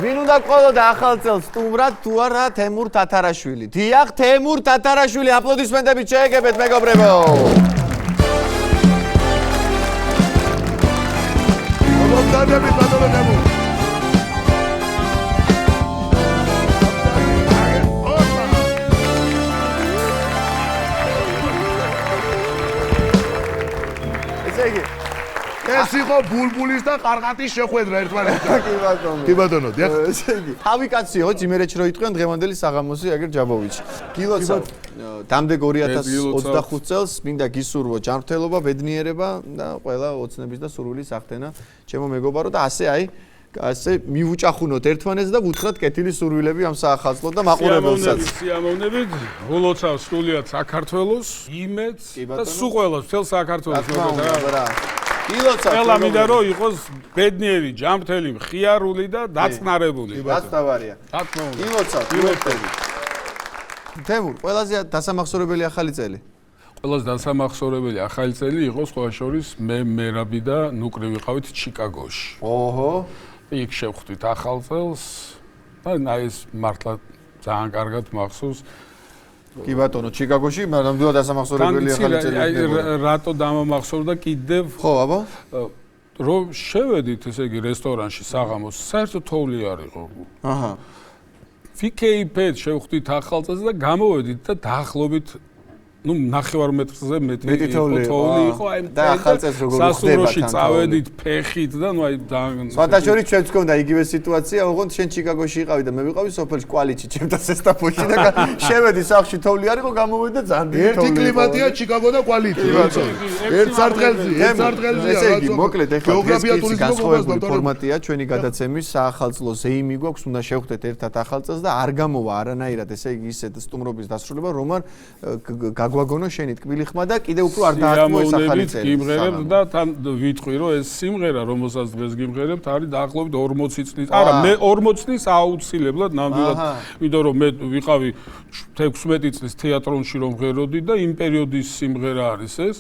ვინ უნდა ყოლოდა ახალ წელს სტუმრად თუ არა თემურ თათარაშვილი. დიახ, თემურ თათარაშვილი, აპლოდისმენტებით შეეგებეთ მეგობრებო. მოგდანებით ბატონო თემურ. ეს იყო ბულბულის და ყარყატის შეხვედრა ერთმანეთთან. კი ბატონო, დიახ. ესე იგი, თავი კაციო, ძიმერეჩ რო იტყვიან დღევანდელი საღამოსი აგერ ჯაბოვიჩი. გილოცა, დამდეგ 2025 წელს მინდა გისურვო ჯანმრთელობა, ბედნიერება და ყველა ოცნების და სურვილის აღთენა ჩემო მეგობარო და ასე მივუჭახუნოთ ერთმანეთს და ვუთხრათ კეთილი სურვილები ამ საახალწლოდ და მაყურებელსაც. სიამოვნებით, ულოცავს სრულიად საქართველოს, იმედს და სულ ყველას, მთელ საქართველოს მოგდა. ყველა მინდა რომ იყოს ბედნიერი, ჯანმრთელი, მხიარული და დაწნარებული. გასტავარია. გილოცავ, გილოცავ. თემურ, ყველაზე დასამახსოვრებელი ახალი წელი. ყველაზე დასამახსოვრებელი ახალი წელი იყო სხვა შორის მე მერაბი და ნუკრი ვიყავით ჩიკაგოში. ოჰო. იქ შევხვდით ახალ წელს და ეს მართლა ძალიან კარგად მახსოვს. კი ბატონო, ჩიკაგოში ნამდვილად დასამახსოვრებელი ახალი წელი იქნება. რატო დამამახსოვრდა კიდევ? ხო, აბა. რომ შევედით, ესე იგი, რესტორანში საღამოს, საერთოდ თოვლი არ იყო. აჰა. ვიქეიფეთ, შევხვდით ახალ წელს და გამოვედით და დაახლოებით ნახევარ მეტრზე მეტი თოვლი იყო, აი და ახალ წელს როგორ ხდება თან. სასუროში წავედით ფეხით და აი ძალიან სხვადასხვა ჩვენც გქონდა იგივე სიტუაცია, ოღონდ შენ ჩიკაგოში იყავი და მე ვიყავი სოფელში კვალიჩი, ჩემთან სესტაფოში და შევედი სახლში თოვლი არ იყო, გამოვედი და ძალიან დიდი თოვლი. ერთი კლიმატია ჩიკაგო და კვალიჩი. ერთ სარტყელზია. ესე იგი, მოკლედ ეხლა გეოგრაფია განსხვავებული ფორმატია ჩვენი გადაცემის საახალწლო ზეიმი გვაქვს, უნდა შევხვდეთ ერთად ახალ წელს და არ გამოვა არანაირად, ესე იგი ისეთ სტუმრობის დასრულება, რომ არ გაგვაგონო შენი ტკბილი ხმა და კიდე უფრო არ დაათმო ეს ახალი წელი. გიმღერებთ და თან ვიტყვი რომ ეს სიმღერა რომელსაც დღეს გიმღერებთ არის დაახლოებით 40 წლის. არა, მე 40 წლის აუცილებლად ნამდვილად, იმიტომ რომ მე ვიყავი 16 წლის თეატრონში რომ ვღეროდი და იმ პერიოდის სიმღერა არის ეს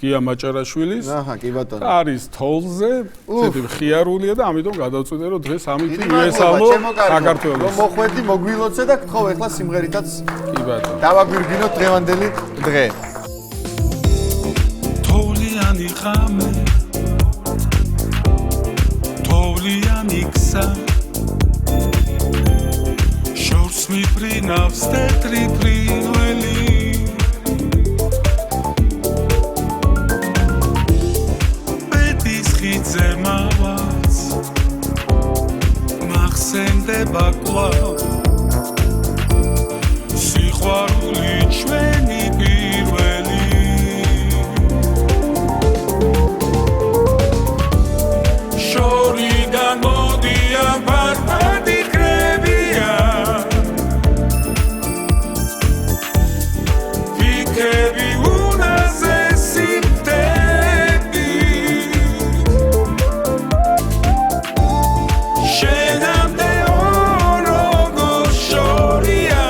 გია მაჭარაშვილის. აჰა, კი ბატონო. არის თოლზე, ცეთი მხიარულია და ამიტომ გადავწყვიტე რომ დღეს ამით მიესალმო საქართველოს. რომ მოხვედი, მოგვილოცე და გთხოვ ეხლა სიმღერითაც კი ბატონო. დავაგვირგვინოთ დღევანდელი დღე. თოვლიანი ღამე თოვლიანი გზა შორს მიფრინავს თეთრი ფრინველი პეთის ხიდზე მავაც მახსენდება კვლავ სიყვარული ჩვენი პირველი შორიდან მოდიან ფართადი კრებია ფიქები უნაზე სიმტები შენამდე ოროგო შორია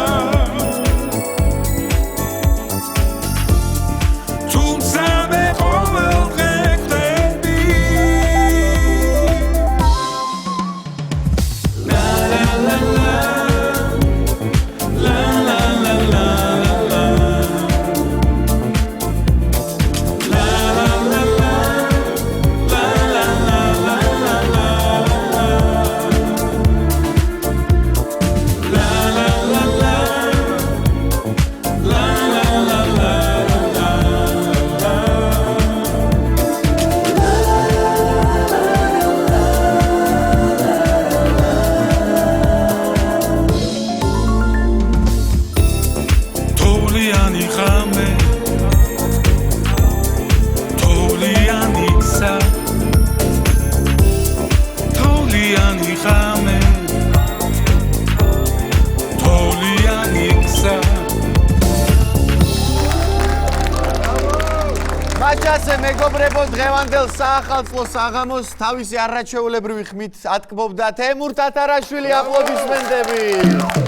მაჩასე მეგობრებო, დღევანდელ საახალწლო საღამოს თავისი არაჩვეულებრივი ხმით ატკბობდა თემურ თათარაშვილი, აპლოდისმენტები.